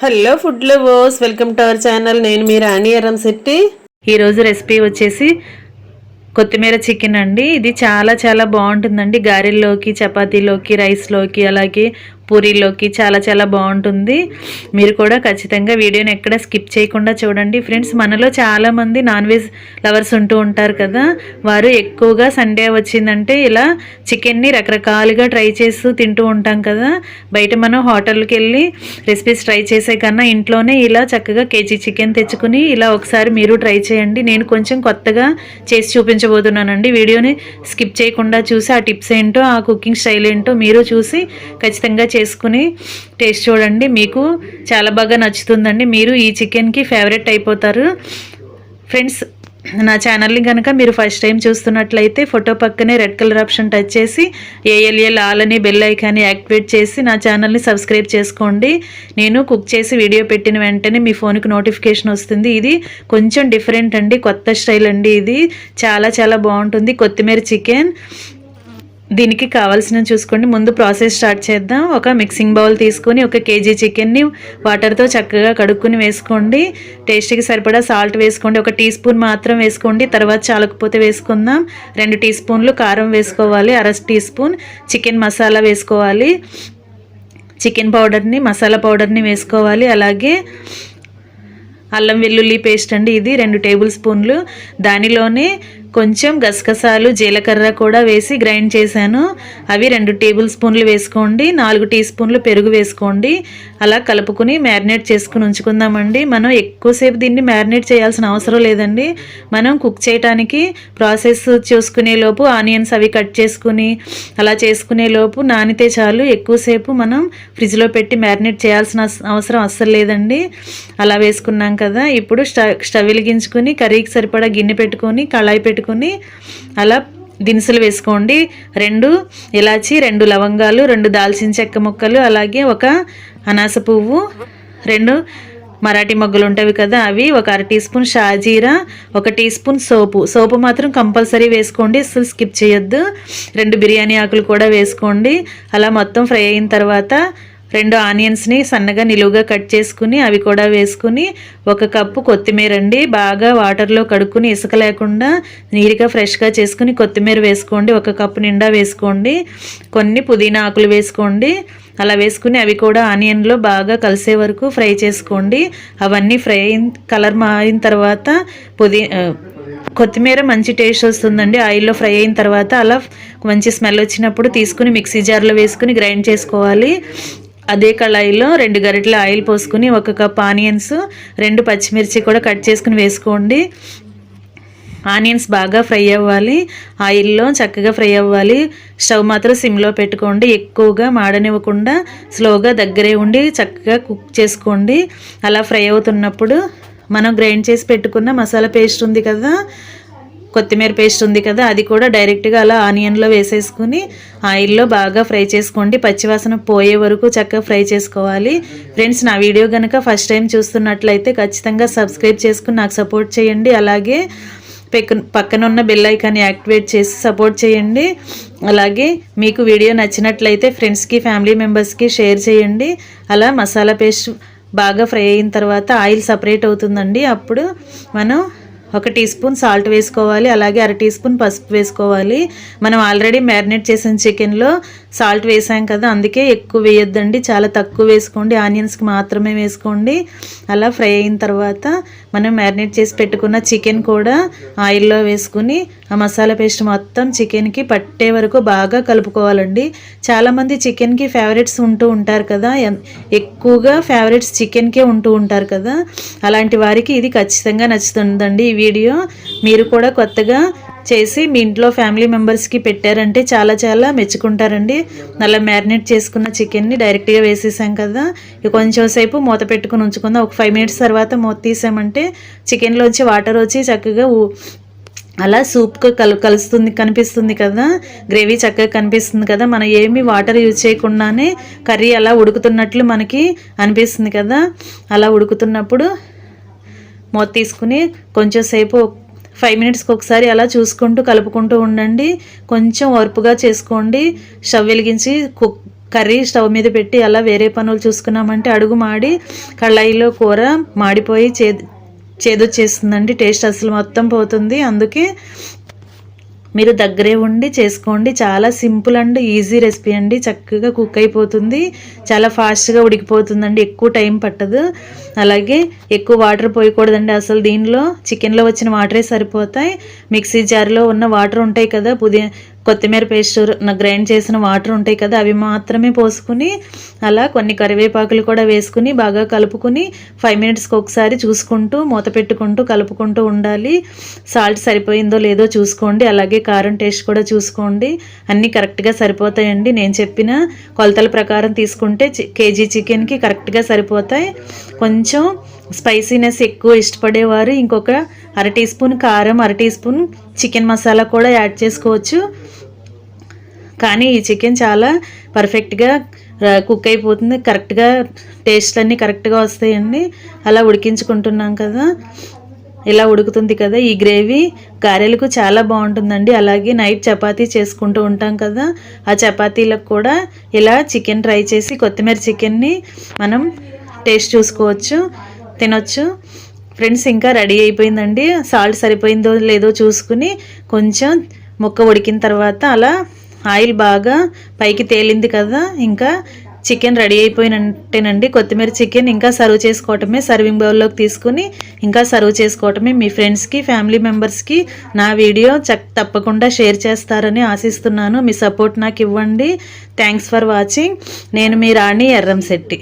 Hello food lovers, welcome to our channel. నేను మీ రాణి ఎర్రంశెట్టి. ఈరోజు recipe వచ్చేసి కొత్తిమీర చికెన్ అండి. ఇది చాలా చాలా బాగుంటుందండి. గారెల్లోకి, చపాతీలోకి, రైస్లోకి, అలాగే పూరీలోకి చాలా చాలా బాగుంటుంది. మీరు కూడా ఖచ్చితంగా వీడియోని ఎక్కడ స్కిప్ చేయకుండా చూడండి. ఫ్రెండ్స్, మనలో చాలామంది నాన్ వెజ్ లవర్స్ ఉంటూ ఉంటారు కదా. వారు ఎక్కువగా సండే వచ్చిందంటే ఇలా చికెన్ని రకరకాలుగా ట్రై చేస్తూ తింటూ ఉంటాం కదా. బయట మనం హోటల్కి వెళ్ళి రెసిపీస్ ట్రై చేసే కన్నా ఇంట్లోనే ఇలా చక్కగా కేజీ చికెన్ తెచ్చుకుని ఇలా ఒకసారి మీరు ట్రై చేయండి. నేను కొంచెం కొత్తగా చేసి చూపించబోతున్నానండి. వీడియోని స్కిప్ చేయకుండా చూసి ఆ టిప్స్ ఏంటో, ఆ కుకింగ్ స్టైల్ ఏంటో మీరు చూసి ఖచ్చితంగా చేసుకుని టేస్ట్ చూడండి. మీకు చాలా బాగా నచ్చుతుందండి. మీరు ఈ చికెన్కి ఫేవరెట్ అయిపోతారు. ఫ్రెండ్స్, నా ఛానల్ని కనుక మీరు ఫస్ట్ టైం చూస్తున్నట్లయితే ఫోటో పక్కనే రెడ్ కలర్ ఆప్షన్ టచ్ చేసి ఏఎల్ఎల్ ఆల్ అని బెల్ ఐకాన్ని యాక్టివేట్ చేసి నా ఛానల్ని సబ్స్క్రైబ్ చేసుకోండి. నేను కుక్ చేసి వీడియో పెట్టిన వెంటనే మీ ఫోన్కి నోటిఫికేషన్ వస్తుంది. ఇది కొంచెం డిఫరెంట్ అండి, కొత్త స్టైల్ అండి. ఇది చాలా చాలా బాగుంటుంది. కొత్తిమీర చికెన్. దీనికి కావాల్సిన చూసుకోండి. ముందు ప్రాసెస్ స్టార్ట్ చేద్దాం. ఒక మిక్సింగ్ బౌల్ తీసుకొని 1 కేజీ చికెన్ని వాటర్తో చక్కగా కడుక్కుని వేసుకోండి. టేస్ట్కి సరిపడా సాల్ట్ వేసుకోండి. 1 టీ స్పూన్ మాత్రం వేసుకోండి. తర్వాత చాలకపోతే వేసుకుందాం. 2 టీ స్పూన్లు కారం వేసుకోవాలి. 1/2 టీ స్పూన్ చికెన్ మసాలా వేసుకోవాలి. చికెన్ పౌడర్ని, మసాలా పౌడర్ని వేసుకోవాలి. అలాగే అల్లం వెల్లుల్లి పేస్ట్ అండి, ఇది 2 టేబుల్ స్పూన్లు. దానిలోనే కొంచెం గసగసాలు, జీలకర్ర కూడా వేసి గ్రైండ్ చేశాను. అవి 2 టేబుల్ స్పూన్లు వేసుకోండి. 4 టీ స్పూన్లు పెరుగు వేసుకోండి. అలా కలుపుకుని మ్యారినేట్ చేసుకుని ఉంచుకుందామండి. మనం ఎక్కువసేపు దీన్ని మ్యారినేట్ చేయాల్సిన అవసరం లేదండి. మనం కుక్ చేయడానికి ప్రాసెస్ చూసుకునే లోపు ఆనియన్స్ అవి కట్ చేసుకుని అలా చేసుకునే లోపు నానితే చాలు. ఎక్కువసేపు మనం ఫ్రిడ్జ్లో పెట్టి మ్యారినేట్ చేయాల్సిన అవసరం అస్సలు లేదండి. అలా వేసుకున్నాం కదా. ఇప్పుడు స్టవ్ వెలిగించుకుని కర్రీకి సరిపడా గిన్నె పెట్టుకొని కళాయి పెట్టుకుని అలా దినుసులు వేసుకోండి. 2 ఇలాచి, 2 లవంగాలు, 2 దాల్చిన చెక్క ముక్కలు, అలాగే 1 అనాస పువ్వు, 2 మరాఠీ మొగ్గలు ఉంటాయి కదా అవి, 1 అర టీ స్పూన్ షాజీరా, 1 టీ స్పూన్ సోపు మాత్రం కంపల్సరీ వేసుకోండి, అసలు స్కిప్ చేయొద్దు. 2 బిర్యానీ ఆకులు కూడా వేసుకోండి. అలా మొత్తం ఫ్రై అయిన తర్వాత 2 ఆనియన్స్ని సన్నగా నిలువుగా కట్ చేసుకుని అవి కూడా వేసుకుని 1 కప్పు కొత్తిమీర అండి, బాగా వాటర్లో కడుక్కుని ఇసుక లేకుండా నీట్గా ఫ్రెష్గా చేసుకుని కొత్తిమీర వేసుకోండి. 1 కప్పు నిండా వేసుకోండి. కొన్ని పుదీనా ఆకులు వేసుకోండి. అలా వేసుకుని అవి కూడా ఆనియన్లో బాగా కలిసే వరకు ఫ్రై చేసుకోండి. అవన్నీ ఫ్రై కలర్ మారిన తర్వాత కొత్తిమీర మంచి టేస్ట్ వస్తుందండి ఆయిల్లో ఫ్రై అయిన తర్వాత. అలా మంచి స్మెల్ వచ్చినప్పుడు తీసుకుని మిక్సీ జార్లో వేసుకుని గ్రైండ్ చేసుకోవాలి. అదే కళాయిలో 2 గరిటెల ఆయిల్ పోసుకుని 1 కప్ ఆనియన్స్, 2 పచ్చిమిర్చి కూడా కట్ చేసుకుని వేసుకోండి. ఆనియన్స్ బాగా ఫ్రై అవ్వాలి, ఆయిల్లో చక్కగా ఫ్రై అవ్వాలి. స్టవ్ మాత్రం సిమ్లో పెట్టుకోండి. ఎక్కువగా మాడనివ్వకుండా స్లోగా దగ్గరే ఉండి చక్కగా కుక్ చేసుకోండి. అలా ఫ్రై అవుతున్నప్పుడు మనం గ్రైండ్ చేసి పెట్టుకున్న మసాలా పేస్ట్ ఉంది కదా, కొత్తిమీర పేస్ట్ ఉంది కదా, అది కూడా డైరెక్ట్గా అలా ఆనియన్లో వేసేసుకుని ఆయిల్లో బాగా ఫ్రై చేసుకోండి. పచ్చివాసన పోయే వరకు చక్కగా ఫ్రై చేసుకోవాలి. ఫ్రెండ్స్, నా వీడియో కనుక ఫస్ట్ టైం చూస్తున్నట్లయితే ఖచ్చితంగా సబ్స్క్రైబ్ చేసుకుని నాకు సపోర్ట్ చేయండి. అలాగే పక్కన ఉన్న బెల్ ఐకాన్ని యాక్టివేట్ చేసి సపోర్ట్ చేయండి. అలాగే మీకు వీడియో నచ్చినట్లయితే ఫ్రెండ్స్కి, ఫ్యామిలీ మెంబర్స్కి షేర్ చేయండి. అలా మసాలా పేస్ట్ బాగా ఫ్రై అయిన తర్వాత ఆయిల్ సపరేట్ అవుతుందండి. అప్పుడు మనం 1 టీ స్పూన్ సాల్ట్ వేసుకోవాలి. అలాగే 1/2 టీ స్పూన్ పసుపు వేసుకోవాలి. మనం ఆల్రెడీ మ్యారినేట్ చేసిన చికెన్లో సాల్ట్ వేసాం కదా, అందుకే ఎక్కువ వేయొద్దండి, చాలా తక్కువ వేసుకోండి. ఆనియన్స్కి మాత్రమే వేసుకోండి. అలా ఫ్రై అయిన తర్వాత మనం మ్యారినేట్ చేసి పెట్టుకున్న చికెన్ కూడా ఆయిల్లో వేసుకుని ఆ మసాలా పేస్ట్ మొత్తం చికెన్కి పట్టే వరకు బాగా కలుపుకోవాలండి. చాలామంది చికెన్కి ఫేవరెట్స్ ఉంటూ ఉంటారు కదా, ఎక్కువగా ఫేవరెట్స్ చికెన్కే ఉంటూ ఉంటారు కదా. అలాంటి వారికి ఇది ఖచ్చితంగా నచ్చుతుందండి. ఈ వీడియో మీరు కూడా కొత్తగా చేసి మీ ఇంట్లో ఫ్యామిలీ మెంబర్స్కి పెట్టారంటే చాలా చాలా మెచ్చుకుంటారండి. అలా మ్యారినేట్ చేసుకున్న చికెన్ని డైరెక్ట్గా వేసేసాం కదా, కొంచెం సేపు మూత పెట్టుకుని ఉంచుకుందాం. ఒక 5 మినిట్స్ తర్వాత మూత తీసామంటే చికెన్లోంచి వాటర్ వచ్చి చక్కగా అలా సూప్గా కలుస్తుంది, కనిపిస్తుంది కదా, గ్రేవీ చక్కగా కనిపిస్తుంది కదా. మనం ఏమి వాటర్ యూజ్ చేయకుండానే కర్రీ అలా ఉడుకుతున్నట్లు మనకి అనిపిస్తుంది కదా. అలా ఉడుకుతున్నప్పుడు మూత తీసుకుని కొంచెం సేపు 5 మినిట్స్కి ఒకసారి అలా చూసుకుంటూ కలుపుకుంటూ ఉండండి. కొంచెం ఓర్పుగా చేసుకోండి. స్టవ్ వెలిగించి కర్రీ స్టవ్ మీద పెట్టి అలా వేరే పనులు చూసుకున్నామంటే అడుగు మాడి కళాయిలో కూర మాడిపోయి చేదొచ్చేస్తుందండి. టేస్ట్ అసలు మొత్తం పోతుంది. అందుకే మీరు దగ్గరే ఉండి చేసుకోండి. చాలా సింపుల్ అండ్ ఈజీ రెసిపీ అండి. చక్కగా కుక్ అయిపోతుంది, చాలా ఫాస్ట్గా ఉడికిపోతుందండి, ఎక్కువ టైం పట్టదు. అలాగే ఎక్కువ వాటర్ పోయకూడదండి. అసలు దీనిలో చికెన్లో వచ్చిన వాటరే సరిపోతాయి. మిక్సీ జార్లో ఉన్న వాటర్ ఉంటాయి కదా, కొత్తిమీర పేస్ట్ గ్రైండ్ చేసిన వాటర్ ఉంటాయి కదా, అవి మాత్రమే పోసుకుని అలా కొన్ని కరివేపాకులు కూడా వేసుకుని బాగా కలుపుకుని 5 మినిట్స్కి ఒకసారి చూసుకుంటూ మూత పెట్టుకుంటూ కలుపుకుంటూ ఉండాలి. సాల్ట్ సరిపోయిందో లేదో చూసుకోండి. అలాగే కారం టేస్ట్ కూడా చూసుకోండి. అన్నీ కరెక్ట్గా సరిపోతాయండి. నేను చెప్పిన కొలతల ప్రకారం తీసుకుంటే కేజీ చికెన్కి కరెక్ట్గా సరిపోతాయి. కొంచెం స్పైసీనెస్ ఎక్కువ ఇష్టపడేవారు ఇంకొక 1/2 టీ స్పూన్ కారం, 1/2 టీ స్పూన్ చికెన్ మసాలా కూడా యాడ్ చేసుకోవచ్చు. కానీ ఈ చికెన్ చాలా పర్ఫెక్ట్గా కుక్ అయిపోతుంది, కరెక్ట్గా టేస్ట్ అన్నీ కరెక్ట్గా వస్తాయండి. అలా ఉడికించుకుంటున్నాం కదా, ఇలా ఉడుకుతుంది కదా. ఈ గ్రేవీ గారెలకు చాలా బాగుంటుందండి. అలాగే నైట్ చపాతీ చేసుకుంటూ ఉంటాం కదా, ఆ చపాతీలకు కూడా ఇలా చికెన్ ట్రై చేసి కొత్తిమీర చికెన్ని మనం టేస్ట్ చూసుకోవచ్చు, తినొచ్చు. ఫ్రెండ్స్, ఇంకా రెడీ అయిపోయిందండి. సాల్ట్ సరిపోయిందో లేదో చూసుకుని కొంచెం ముక్క ఉడికిన తర్వాత అలా ఆయిల్ బాగా పైకి తేలింది కదా, ఇంకా చికెన్ రెడీ అయిపోయినట్టేనండి. కొత్తిమీర చికెన్ ఇంకా సర్వ్ చేసుకోవటమే. సర్వింగ్ బౌల్లోకి తీసుకుని ఇంకా సర్వ్ చేసుకోవటమే. మీ ఫ్రెండ్స్కి, ఫ్యామిలీ మెంబర్స్కి నా వీడియో తప్పకుండా షేర్ చేస్తారని ఆశిస్తున్నాను. మీ సపోర్ట్ నాకు ఇవ్వండి. Thanks for watching. నేను మీ రాణి ఎర్రంశెట్టి.